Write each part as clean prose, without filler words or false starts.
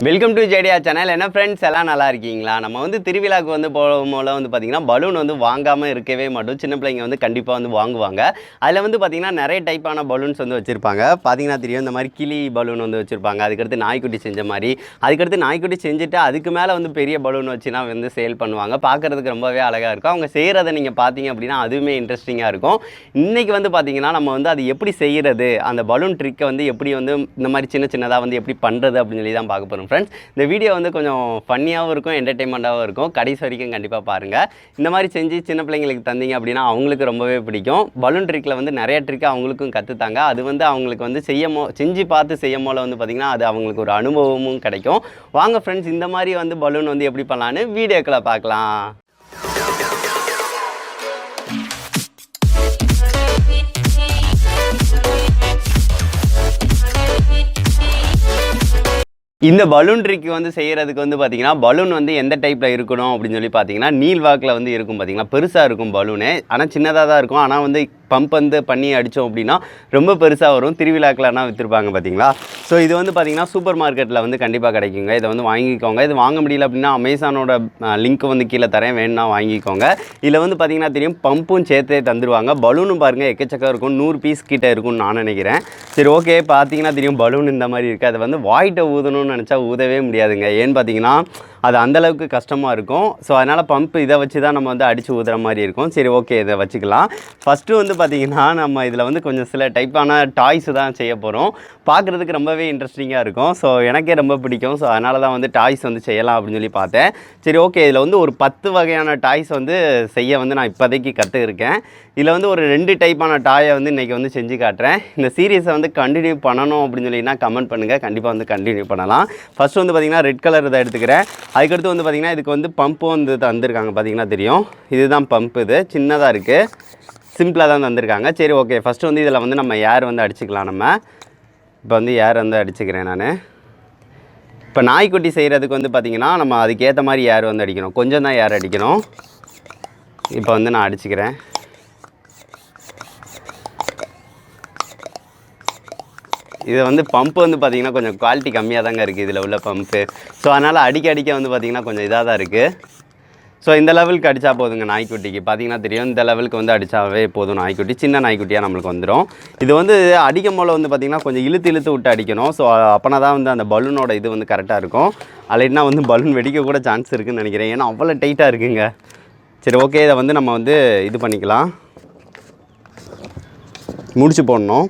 Welcome to ஜேடியா channel. என்ன friends எல்லாம் நல்லா இருக்கீங்களா? நம்ம வந்து திருவிழாவுக்கு வந்து போகும்போது வந்து பார்த்திங்கன்னா பலூன் வந்து வாங்காமல் இருக்கவே மாட்டோம். சின்ன பிள்ளைங்க வந்து கண்டிப்பாக வந்து வாங்குவாங்க. அதில் வந்து பார்த்திங்கன்னா நிறைய டைப்பான பலூன்ஸ் வந்து வச்சுருப்பாங்க. பார்த்திங்கன்னா தெரியும், இந்த மாதிரி கிளி பலூன் வந்து வச்சுருப்பாங்க. அதுக்கடுத்து நாய்க்குட்டி செஞ்ச மாதிரி, அதுக்கடுத்து நாய்க்குட்டி செஞ்சுட்டு அதுக்கு மேலே வந்து பெரிய பலூன் வச்சுனா வந்து சேல் பண்ணுவாங்க. பார்க்குறதுக்கு ரொம்பவே அழகாக இருக்கும். அவங்க செய்கிறத நீங்கள் பார்த்தீங்க அப்படின்னா அதுவுமே இன்ட்ரெஸ்டிங்காக இருக்கும். இன்றைக்கி வந்து பார்த்திங்கன்னா நம்ம வந்து அது எப்படி செய்கிறது, அந்த பலூன் ட்ரிக்கை வந்து எப்படி வந்து இந்த மாதிரி சின்ன சின்னதாக வந்து எப்படி பண்ணுறது அப்படின்னு சொல்லி தான் பார்க்க போகிறோம். ஃப்ரெண்ட்ஸ், இந்த வீடியோ வந்து கொஞ்சம் ஃபன்னியாகவும் இருக்கும், என்டர்டெயின்மெண்ட்டாகவும் இருக்கும். கடைசி வரைக்கும் கண்டிப்பாக பாருங்கள். இந்த மாதிரி செஞ்சு சின்ன பிள்ளைங்களுக்கு தந்தீங்க அப்படின்னா அவங்களுக்கு ரொம்பவே பிடிக்கும். பலூன் ட்ரிக்கில் வந்து நிறைய ட்ரிக் அவங்களுக்கும் கற்றுத்தாங்க. அது வந்து அவங்களுக்கு வந்து செஞ்சு பார்த்து செய்யும் போல வந்து பார்த்திங்கன்னா அது அவங்களுக்கு ஒரு அனுபவமும் கிடைக்கும். வாங்க ஃப்ரெண்ட்ஸ், இந்த மாதிரி வந்து பலூன் வந்து எப்படி பண்ணலான்னு வீடியோக்களை பார்க்கலாம். இந்த பலூன் ட்ரிக் வந்து செய்கிறதுக்கு வந்து பார்த்திங்கன்னா பலூன் வந்து எந்த டைப்பில் இருக்கணும் அப்படின்னு சொல்லி பார்த்தீங்கன்னா நீள்வாக்கில் வந்து இருக்கும். பார்த்திங்கன்னா பெருசாக இருக்கும் பலூனு, ஆனால் சின்னதாக தான் இருக்கும். ஆனால் வந்து பம்ப் வந்து பண்ணி அடித்தோம் அப்படின்னா ரொம்ப பெருசாக வரும். திருவிழாக்கெலாம் விற்றுருப்பாங்க பார்த்தீங்களா. ஸோ இது வந்து பார்த்திங்கன்னா சூப்பர் மார்க்கெட்டில் வந்து கண்டிப்பாக கிடைக்குங்க. இதை வந்து வாங்கிக்கோங்க. இது வாங்க முடியல அப்படின்னா அமேசானோட லிங்க் வந்து கீழே தரேன், வேணும்னா வாங்கிக்கோங்க. இதில் வந்து பார்த்திங்கன்னா தெரியும், பம்பும் சேர்த்தே தந்துடுவாங்க. பலூனும் பாருங்கள் எக்கச்சக்கம் இருக்கும், 100 பீஸ் கிட்டே இருக்கும்னு நான் நினைக்கிறேன். சரி, ஓகே. பார்த்தீங்கன்னா தெரியும், பலூன் இந்த மாதிரி இருக்குது. அதை வந்து வாய்ட்டை ஊதணும்னு நினச்சா ஊதவே முடியாதுங்க. ஏன்னு பார்த்தீங்கன்னா அது அந்தளவுக்கு கஷ்டமாக இருக்கும். ஸோ அதனால் பம்ப் இதை வச்சு தான் நம்ம வந்து அடித்து ஊதுற மாதிரி இருக்கும். சரி, ஓகே, இதை வச்சுக்கலாம். ஃபஸ்ட்டு வந்து பார்த்திங்கன்னா நம்ம இதில் வந்து கொஞ்சம் சில டைப்பான டாய்ஸு தான் செய்ய போகிறோம். பார்க்குறதுக்கு ரொம்பவே இன்ட்ரெஸ்டிங்காக இருக்கும். ஸோ எனக்கே ரொம்ப பிடிக்கும். ஸோ அதனால தான் வந்து டாய்ஸ் வந்து செய்யலாம் அப்படின்னு சொல்லி பார்த்தேன். சரி, ஓகே. இதில் வந்து ஒரு 10 வகையான டாய்ஸ் வந்து செய்ய வந்து நான் இப்போதைக்கு கற்றுருக்கேன். இதில் வந்து ஒரு 2 டைப்பான டாயை வந்து இன்றைக்கி வந்து செஞ்சு காட்டுறேன். இந்த சீரீஸை வந்து கண்டினியூ பண்ணணும் அப்படின்னு சொல்லினா கமெண்ட் பண்ணுங்கள். கண்டிப்பாக வந்து கண்டினியூ பண்ணலாம். ஃபஸ்ட்டு வந்து பார்த்திங்கன்னா ரெட் கலர் இதை எடுத்துக்கிறேன். அதுக்கடுத்து வந்து பார்த்திங்கன்னா இதுக்கு வந்து பம்பும் வந்து தந்துருக்காங்க. பார்த்திங்கன்னா தெரியும், இதுதான் பம்ப். இது சின்னதாக இருக்குது, சிம்பிளாக தான் தந்திருக்காங்க. சரி, ஓகே. ஃபஸ்ட்டு வந்து இதில் வந்து நம்ம ஏர் வந்து அடிச்சுக்கலாம். நம்ம இப்போ வந்து ஏர் வந்து அடிச்சுக்கிறேன் நான். இப்போ நாய்க்குட்டி செய்கிறதுக்கு வந்து பார்த்திங்கன்னா நம்ம அதுக்கேற்ற மாதிரி ஏர் வந்து அடிக்கணும். கொஞ்சம் தான் ஏர் அடிக்கணும். இப்போ வந்து நான் அடிச்சுக்கிறேன். இது வந்து பம்ப்பு வந்து பார்த்திங்கன்னா கொஞ்சம் குவாலிட்டி கம்மியாக தாங்க இருக்குது இதில் உள்ள பம்ப்பு. ஸோ அதனால் அடிக்க வந்து பார்த்திங்கன்னா கொஞ்சம் இதாக தான் இருக்குது. ஸோ இந்த லெவலுக்கு அடித்தா போதுங்க நாய்க்குட்டிக்கு. பார்த்திங்கன்னா தெரியும், இந்த லெவலுக்கு வந்து அடித்தாவே போதும். நாய்க்குட்டி சின்ன நாய்க்குட்டியாக நம்மளுக்கு வந்துடும். இது வந்து அடிக்கும் போல் வந்து பார்த்திங்கன்னா கொஞ்சம் இழுத்து விட்டு அடிக்கணும். ஸோ அப்போனா தான் வந்து அந்த பலூனோட இது வந்து கரெக்டாக இருக்கும். அல்லைன்னா வந்து பலூன் வெடிக்க கூட சான்ஸ் இருக்குதுன்னு நினைக்கிறேன். ஏன்னா அவ்வளோ டைட்டாக இருக்குங்க. சரி, ஓகே. இதை வந்து நம்ம வந்து இது பண்ணிக்கலாம், முடிச்சு போடணும்.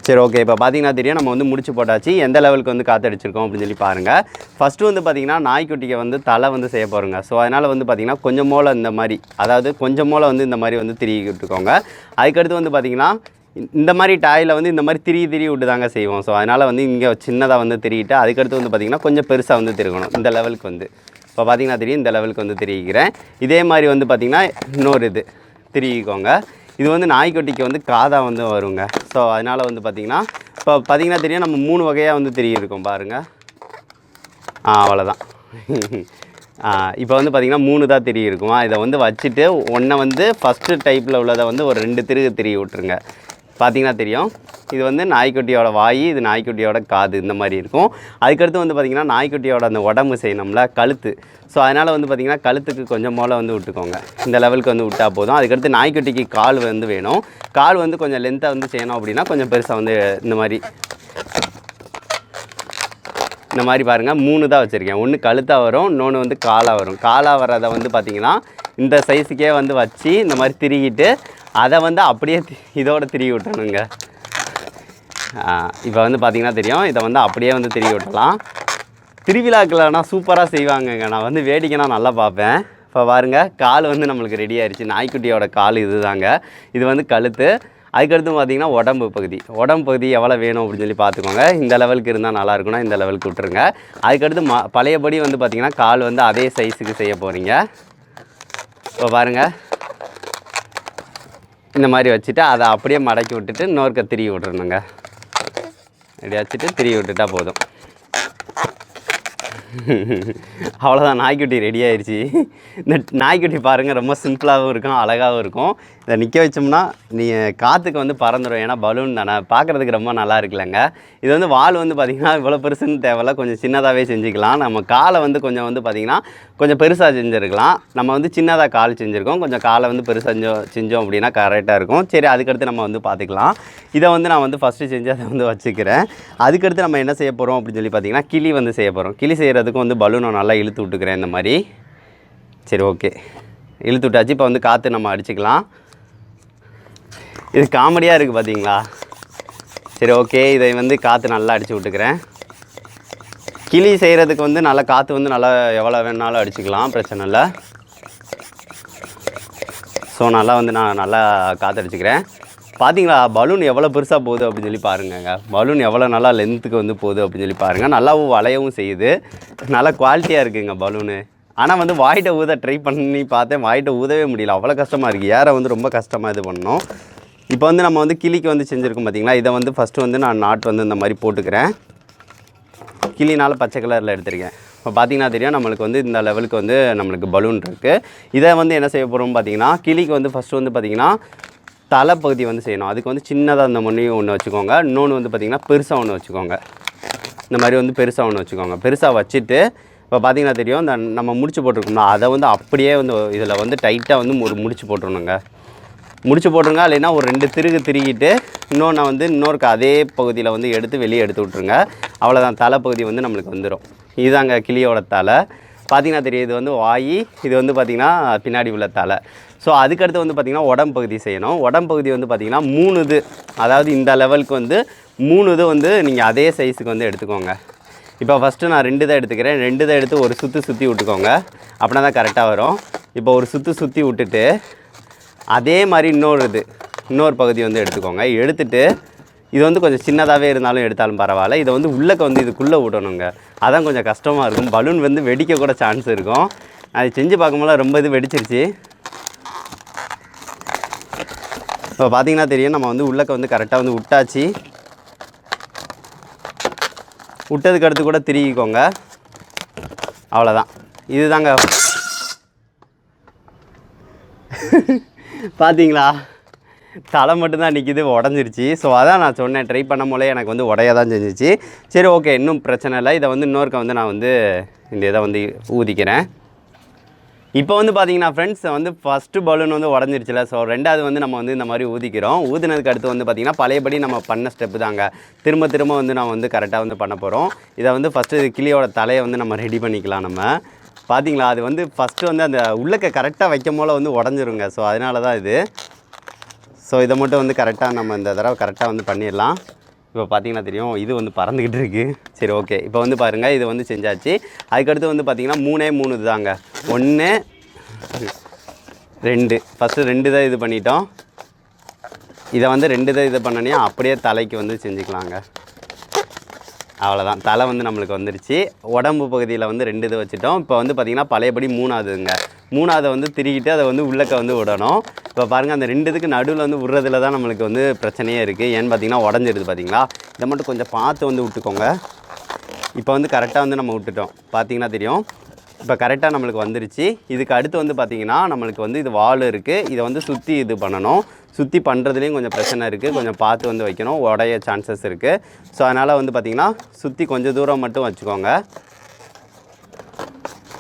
சரி, ஓகே. இப்போ பார்த்திங்கன்னா தெரியும், நம்ம வந்து முடிச்சு போட்டாச்சு. எந்த லெவலுக்கு வந்து காற்றடிச்சிருக்கோம் அப்படின்னு சொல்லி பாருங்கள். ஃபஸ்ட்டு வந்து பார்த்திங்கன்னா நாய்க்குட்டிக்கு வந்து தலை வந்து செய்ய போகிறோங்க. ஸோ அதனால் வந்து பார்த்திங்கன்னா கொஞ்சம் மூளை இந்த மாதிரி, அதாவது கொஞ்சம் மூளை வந்து இந்த மாதிரி வந்து திரிக்கி விட்டுக்கோங்க. அதுக்கடுத்து வந்து பார்த்திங்கன்னா இந்த மாதிரி டாயில் வந்து இந்த மாதிரி திரி விட்டு தாங்க செய்வோம். ஸோ அதனால் வந்து இங்கே சின்னதாக வந்து திரிக்கிட்டு அதுக்கடுத்து வந்து பார்த்திங்கன்னா கொஞ்சம் பெருசாக வந்து திருக்கணும். இந்த லெவலுக்கு வந்து இப்போ பார்த்திங்கன்னா தெரியும், இந்த லெவலுக்கு வந்து திரிக்கிறேன். இதே மாதிரி வந்து பார்த்திங்கன்னா இன்னொரு இது திரிக்கோங்க. இது வந்து நாய்க்குட்டிக்கு வந்து காதாக வந்து வருங்க. ஸோ அதனால் வந்து பார்த்திங்கன்னா இப்போ பார்த்திங்கன்னா தெரியும், நம்ம 3 வகையாக வந்து திரியிருக்கோம் பாருங்கள். அவ்வளோதான். இப்போ வந்து பார்த்திங்கன்னா 3 தான் திரி இருக்குமா. இதை வந்து வச்சுட்டு ஒன்றை வந்து ஃபஸ்ட்டு டைப்பில் உள்ளதை வந்து ஒரு 2 திரி விட்டுருங்க. பார்த்திங்கன்னா தெரியும், இது வந்து நாய்க்குட்டியோட வாய், இது நாய்க்குட்டியோட காது, இந்த மாதிரி இருக்கும். அதுக்கடுத்து வந்து பார்த்திங்கன்னா நாய்க்குட்டியோட அந்த உடம்பு செய்யணும்ல, கழுத்து. ஸோ அதனால் வந்து பார்த்திங்கன்னா கழுத்துக்கு கொஞ்சம் மூளை வந்து விட்டுக்கோங்க. இந்த லெவலுக்கு வந்து விட்டால் போதும். அதுக்கடுத்து நாய்க்குட்டிக்கு கால் வந்து வேணும். கால் வந்து கொஞ்சம் லென்த்தாக வந்து செய்யணும் அப்படின்னா கொஞ்சம் பெருசாக வந்து இந்த மாதிரி பாருங்கள். 3 தான் வச்சுருக்கேன். ஒன்று கழுத்தாக வரும், இன்னொன்று வந்து காலாக வரும். காலாக வர்றதை வந்து பார்த்திங்கன்னா இந்த சைஸுக்கே வந்து வச்சு இந்த மாதிரி திரிக்கிட்டு அதை வந்து அப்படியே இதோட திரிவி விட்டணுங்க. இப்போ வந்து பார்த்திங்கன்னா தெரியும், இதை வந்து அப்படியே வந்து திரிவி விட்டலாம். திருவிழாக்கள்னா சூப்பராக செய்வாங்கங்க. நான் வந்து வேடிக்கைனா நல்லா பார்ப்பேன். இப்போ பாருங்கள், கால் வந்து நம்மளுக்கு ரெடி ஆயிடுச்சு. நாய்க்குட்டியோட கால் இது தாங்க. இது வந்து கழுத்து. அதுக்கடுத்து பார்த்திங்கன்னா உடம்பு பகுதி எவ்வளோ வேணும் அப்படின்னு சொல்லி பார்த்துக்கோங்க. இந்த லெவலுக்கு இருந்தால் நல்லாயிருக்குன்னா இந்த லெவலுக்கு விட்டுருங்க. அதுக்கடுத்து பழையபடி வந்து பார்த்திங்கன்னா கால் வந்து அதே சைஸுக்கு செய்ய போகிறீங்க. இப்போ பாருங்கள், இந்த மாதிரி வச்சுட்டு அதை அப்படியே மடக்கி விட்டுட்டு இன்னொருக்க திரிவி விட்டுறணுங்க. இப்படி வச்சுட்டு திரிவி விட்டுட்டா போதும். அவ்வளோதான், நாய்க்குட்டி ரெடி ஆயிடுச்சு. இந்த நாய்க்குட்டி பாருங்கள், ரொம்ப சிம்பிளாகவும் இருக்கும், அழகாகவும் இருக்கும். இதை நிற்க வச்சோம்னா நீங்கள் காற்றுக்கு வந்து பறந்துடும். ஏன்னா பலூன் தானே, பார்க்குறதுக்கு ரொம்ப நல்லா இருக்குல்லங்க. இது வந்து வால் வந்து பார்த்திங்கன்னா இவ்வளோ பெருசுன்னு தேவையில்ல, கொஞ்சம் சின்னதாகவே செஞ்சுக்கலாம். நம்ம காலை வந்து கொஞ்சம் வந்து பார்த்திங்கன்னா கொஞ்சம் பெருசாக செஞ்சுருக்கலாம். நம்ம வந்து சின்னதாக கால் செஞ்சுருக்கோம், கொஞ்சம் காலை வந்து பெருசாக செஞ்சோம் அப்படின்னா கரெக்டாக இருக்கும். சரி, அதுக்கடுத்து நம்ம வந்து பார்த்துக்கலாம். இதை வந்து நான் வந்து ஃபஸ்ட்டு செஞ்சு அதை வந்து வச்சுக்கிறேன். அதுக்கடுத்து நம்ம என்ன செய்ய போகிறோம் அப்படின்னு சொல்லி பார்த்திங்கன்னா கிளி வந்து செய்ய போகிறோம். கிளி செய்கிறதுக்கும் வந்து பலூனை நல்லா இழுத்து விட்டுக்கிறேன் இந்த மாதிரி. சரி, ஓகே, இழுத்து விட்டாச்சு. இப்போ வந்து காற்று நம்ம அடிச்சுக்கலாம். இது காமெடியாக இருக்குது பார்த்தீங்களா? சரி, ஓகே, இதை வந்து காற்று நல்லா அடித்து விட்டுக்கிறேன். கிளி செய்கிறதுக்கு வந்து நல்லா காற்று வந்து நல்லா எவ்வளோ வேணாலும் அடிச்சுக்கலாம், பிரச்சனை இல்லை. ஸோ நல்லா வந்து நான் நல்லா காற்று அடிச்சுக்கிறேன். பார்த்தீங்களா பலூன் எவ்வளோ பெருசாக போகுது அப்படின்னு சொல்லி பாருங்கங்க. பலூன் எவ்வளோ நல்லா லென்த்துக்கு வந்து போகுது அப்படின்னு சொல்லி பாருங்கள். நல்லாவும் வளையவும் செய்யுது, நல்லா குவாலிட்டியாக இருக்குதுங்க பலூனு. ஆனால் வந்து வாயிட்ட ஊத ட்ரை பண்ணி பார்த்தேன், வாயிட்ட ஊதவே முடியல, அவ்வளோ கஷ்டமாக இருக்குது. ஏற வந்து ரொம்ப கஷ்டமாக இது பண்ணோம். இப்போ வந்து நம்ம வந்து கிளிக்கு வந்து செஞ்சுருக்கோம் பார்த்தீங்களா. இதை வந்து ஃபஸ்ட்டு வந்து நான் நாட் வந்து இந்த மாதிரி போட்டுக்கிறேன். கிளினால் பச்சை கலரில் எடுத்திருக்கேன். இப்போ பார்த்தீங்கன்னா தெரியும், நம்மளுக்கு வந்து இந்த லெவலுக்கு வந்து நம்மளுக்கு பலூன் இருக்குது. இதை வந்து என்ன செய்ய போகிறோம் பார்த்தீங்கன்னா, கிளிக்கு வந்து ஃபஸ்ட்டு வந்து பார்த்திங்கன்னா தலைப்பகுதி வந்து செய்யணும். அதுக்கு வந்து சின்னதாக இந்த மணி ஒன்று வச்சுக்கோங்க. இன்னொன்று வந்து பார்த்திங்கன்னா பெருசாக ஒன்று வச்சுக்கோங்க. இந்த மாதிரி வந்து பெருசாக ஒன்று வச்சுக்கோங்க. பெருசாக வச்சுட்டு இப்போ பார்த்தீங்கன்னா தெரியும், இந்த நம்ம முடிச்சு போட்டிருக்கோம்னா அதை வந்து அப்படியே வந்து இதில் வந்து டைட்டாக வந்து ஒரு முடிச்சு போட்டுருணுங்க. முடிச்சு போட்டுருங்க. இல்லைன்னா ஒரு 2 திருகு திருகிட்டு இன்னொன்று வந்து இன்னொருக்கு அதே பகுதியில் வந்து எடுத்து வெளியே எடுத்து விட்ருங்க. அவ்வளோதான், தலைப்பகுதி வந்து நம்மளுக்கு வந்துடும். இதுதாங்க கிளியோட தலை. பார்த்திங்கன்னா தெரியும், இது வந்து வாய், இது வந்து பார்த்திங்கன்னா பின்னாடி உள்ள தலை. ஸோ அதுக்கடுத்து வந்து பார்த்திங்கன்னா உடம்பு பகுதி செய்யணும். உடம்பு பகுதி வந்து பார்த்திங்கன்னா 3 இது, அதாவது இந்த லெவலுக்கு வந்து 3 இது வந்து நீங்கள் அதே சைஸுக்கு வந்து எடுத்துக்கோங்க. இப்போ ஃபஸ்ட்டு நான் 2 தான் எடுத்துக்கிறேன். 2 தான் எடுத்து ஒரு சுற்றி விட்டுக்கோங்க, அப்படின்னா தான் கரெக்டாக வரும். இப்போ ஒரு சுற்றி விட்டுட்டு அதே மாதிரி இன்னொரு பகுதி வந்து எடுத்துக்கோங்க. எடுத்துகிட்டு இது வந்து கொஞ்சம் சின்னதாகவே இருந்தாலும் எடுத்தாலும் பரவாயில்ல. இதை வந்து உள்ளக்க வந்து இதுக்குள்ளே விடணுங்க. அதான் கொஞ்சம் கஷ்டமாக இருக்கும். பலூன் வந்து வெடிக்க கூட சான்ஸ் இருக்கும். அது செஞ்சு பார்க்கும்போது ரொம்ப இது வெடிச்சிருச்சு. இப்போ பார்த்தீங்கன்னா தெரியும், நம்ம வந்து உள்ளக்க வந்து கரெக்டாக வந்து விட்டாச்சு. விட்டதுக்கு அடுத்து கூட திருகிக்கோங்க. அவ்வளோதான், இதுதாங்க. பார்த்தீங்களா, தலை மட்டும்தான் நிற்கிது, உடஞ்சிருச்சு. ஸோ அதான் நான் சொன்னேன், ட்ரை பண்ணும் போலே எனக்கு வந்து உடைய தான் செஞ்சிச்சு. சரி, ஓகே, இன்னும் பிரச்சனை இல்லை. இதை வந்து இன்னொருக்க வந்து நான் வந்து இந்த இதை வந்து ஊதிக்கிறேன். இப்போ வந்து பார்த்தீங்கன்னா ஃப்ரெண்ட்ஸ், வந்து ஃபஸ்ட்டு பலூன் வந்து உடஞ்சிருச்சுல. ஸோ ரெண்டாவது வந்து நம்ம வந்து இந்த மாதிரி ஊதிக்கிறோம். ஊதினதுக்கு அடுத்து வந்து பார்த்திங்கன்னா பழையபடி நம்ம பண்ண ஸ்டெப்பு தாங்க திரும்ப வந்து நான் வந்து கரெக்டாக வந்து பண்ண போகிறோம். இதை வந்து ஃபஸ்ட்டு கிளியோட தலையை வந்து நம்ம ரெடி பண்ணிக்கலாம். நம்ம பார்த்தீங்களா, அது வந்து ஃபஸ்ட்டு வந்து அந்த உள்ளக்க கரெக்டாக வைக்கும் போல் வந்து உடஞ்சிருங்க. ஸோ அதனால தான் இது. ஸோ இதை மட்டும் வந்து கரெக்டாக நம்ம இந்த தடவை கரெக்டாக வந்து பண்ணிடலாம். இப்போ பார்த்தீங்கன்னா தெரியும், இது வந்து பறந்துக்கிட்டு இருக்குது. சரி, ஓகே, இப்போ வந்து பாருங்கள், இது வந்து செஞ்சாச்சு. அதுக்கடுத்து வந்து பார்த்திங்கன்னா 3 இது தாங்க. 1 2 ஃபஸ்ட்டு 2 தான் இது பண்ணிட்டோம். இதை வந்து 2 தான் இது பண்ணனே அப்படியே தலைக்கு வந்து செஞ்சுக்கலாங்க. அவ்வளோதான், தலை வந்து நம்மளுக்கு வந்துருச்சு. உடம்பு பகுதியில் வந்து 2 இது வச்சுட்டோம். இப்போ வந்து பார்த்திங்கன்னா பழையபடி 3ஆவதுங்க. 3ஆவதை வந்து திருக்கிட்டு அதை வந்து உள்ளக்க வந்து விடணும். இப்போ பாருங்கள், அந்த 2 இதுக்கு நடுவில் வந்து விடுறதுல தான் நம்மளுக்கு வந்து பிரச்சனையே இருக்குது. ஏன்னு பார்த்திங்கன்னா உடஞ்சிடுது. பார்த்திங்களா, இதை மட்டும் கொஞ்சம் பார்த்து வந்து விட்டுக்கோங்க. இப்போ வந்து கரெக்டாக வந்து நம்ம விட்டுட்டோம். பார்த்திங்கன்னா தெரியும், இப்போ கரெக்டாக நம்மளுக்கு வந்துருச்சு. இதுக்கு அடுத்து வந்து பார்த்திங்கன்னா நம்மளுக்கு வந்து இது வால் இருக்குது. இதை வந்து சுற்றி இது பண்ணணும். சுற்றி பண்ணுறதுலேயும் கொஞ்சம் பிரச்சனை இருக்குது. கொஞ்சம் பார்த்து வந்து வைக்கணும், உடைய சான்சஸ் இருக்குது. ஸோ அதனால் வந்து பார்த்திங்கன்னா சுற்றி கொஞ்சம் தூரம் மட்டும் வச்சுக்கோங்க.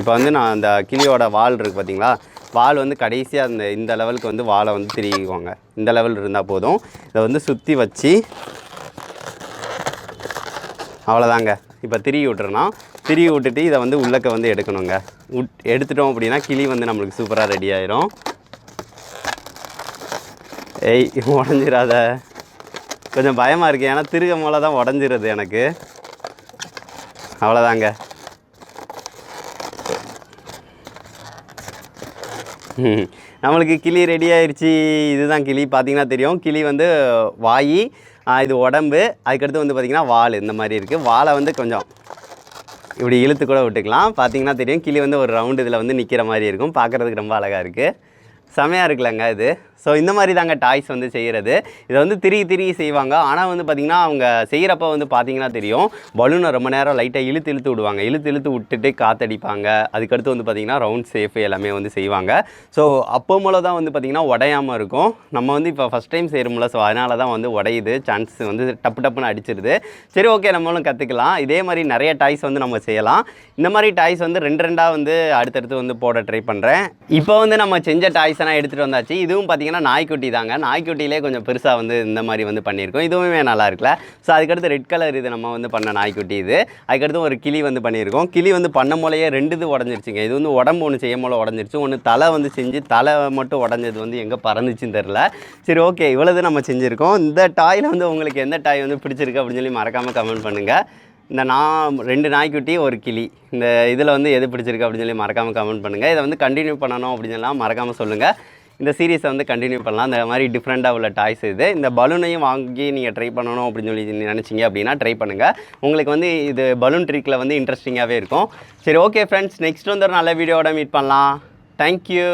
இப்போ வந்து நான் அந்த கிளியோட வால் இருக்குது பார்த்திங்களா, வால் வந்து கடைசியாக இந்த லெவலுக்கு வந்து வாலை வந்து திருகிக்கோங்க. இந்த லெவல் இருந்தால் போதும். இதை வந்து சுற்றி வச்சு அவ்வளோதாங்க. இப்போ திருகி விட்டுறணும். திருகி விட்டுட்டு இதை வந்து உள்ளக்க வந்து எடுக்கணுங்க. எடுத்துட்டோம் அப்படின்னா கிளி வந்து நம்மளுக்கு சூப்பராக ரெடி ஆயிரும். ஏய், உடஞ்சிடாத, கொஞ்சம் பயமாக இருக்குது. ஏன்னா திருக மேலே தான் உடஞ்சிருது எனக்கு. அவ்வளோதாங்க. நம்மளுக்கு கிளி ரெடி ஆயிடுச்சு. இதுதான் கிளி. பார்த்திங்கன்னா தெரியும், கிளி வந்து வாய், இது உடம்பு, அதுக்கடுத்து வந்து பார்த்திங்கன்னா வால் இந்த மாதிரி இருக்குது. வாலை வந்து கொஞ்சம் இப்படி இழுத்து கூட விட்டுக்கலாம். பார்த்திங்கன்னா தெரியும், கிளி வந்து ஒரு ரவுண்டு இதில் வந்து நிற்கிற மாதிரி இருக்கும். பார்க்குறதுக்கு ரொம்ப அழகாக இருக்குது. செமையாக இருக்குல்லங்க இது. ஸோ இந்த மாதிரி தாங்க டாய்ஸ் வந்து செய்கிறது. இதை வந்து திருகி செய்வாங்க. ஆனால் வந்து பார்த்திங்கன்னா அவங்க செய்கிறப்ப வந்து பார்த்திங்கன்னா தெரியும், பலூனை ரொம்ப நேரம் லைட்டாக இழுத்து விடுவாங்க. இழுத்து விட்டுட்டு காற்றடிப்பாங்க. அதுக்கடுத்து வந்து பார்த்திங்கன்னா ரவுண்ட் ஷேஃப் எல்லாமே வந்து செய்வாங்க. ஸோ அப்போ போல தான் வந்து பார்த்திங்கன்னா உடையாமல் இருக்கும். நம்ம வந்து இப்போ ஃபஸ்ட் டைம் செய்கிறோம்ல, ஸோ அதனால தான் வந்து உடையுது, சான்ஸ் வந்து டப்புன்னு அடிச்சிருது. சரி ஓகே, நம்மளும் கற்றுக்கலாம். இதே மாதிரி நிறைய டாய்ஸ் வந்து நம்ம செய்யலாம். இந்த மாதிரி டாய்ஸ் வந்து ரெண்டாக வந்து அடுத்தடுத்து வந்து போட ட்ரை பண்ணுறேன். இப்போ வந்து நம்ம செஞ்ச டாய்ஸ் எல்லாம் எடுத்துகிட்டு வந்தாச்சு. இதுவும் பார்த்திங்கன்னா நாய்க்குட்டி தாங்க. நாய்க்குட்டியிலே கொஞ்சம் பெருசாக வந்து இந்த மாதிரி வந்து பண்ணியிருக்கோம். இதுவுமே நல்லா இருக்குல்ல. ஸோ அதுக்கடுத்து ரெட் கலர் இது நம்ம வந்து பண்ண நாய்க்குட்டி இது. அதுக்கடுத்து ஒரு கிளி வந்து பண்ணியிருக்கோம். கிளி வந்து பண்ண போலையே 2 இது உடஞ்சிருச்சுங்க. இது வந்து உடம்பு ஒன்று செய்யும் போல உடஞ்சிருச்சு. ஒன்று தலை வந்து செஞ்சு தலை மட்டும் உடஞ்சது வந்து எங்கே பறந்துச்சுன்னு தெரில. சரி ஓகே, இவ்வளவு நம்ம செஞ்சுருக்கோம். இந்த டாயில் வந்து உங்களுக்கு எந்த டாய் வந்து பிடிச்சிருக்கு அப்படின்னு சொல்லி மறக்காமல் கமெண்ட் பண்ணுங்கள். இந்த 2 நாய்க்குட்டி ஒரு கிளி, இந்த இதில் வந்து எது பிடிச்சிருக்கு அப்படின்னு சொல்லி மறக்காமல் கமெண்ட் பண்ணுங்கள். இதை வந்து கண்டினியூ பண்ணணும் அப்படின்னு சொல்லலாம் மறக்காமல் சொல்லுங்கள். இந்த சீரீஸை வந்து கண்டினியூ பண்ணலாம். இந்த மாதிரி டிஃப்ரெண்ட்டாக உள்ள டாய்ஸ் இது. இந்த பலூனையும் வாங்கி நீங்கள் ட்ரை பண்ணணும் அப்படின்னு சொல்லி நினச்சிங்க அப்படின்னா ட்ரை பண்ணுங்கள். உங்களுக்கு வந்து இது பலூன் ட்ரிக்கில் வந்து இன்ட்ரெஸ்டிங்காகவே இருக்கும். சரி ஓகே ஃப்ரெண்ட்ஸ், நெக்ஸ்ட் வந்து ஒரு நல்ல வீடியோவோட மீட் பண்ணலாம். தேங்க்யூ.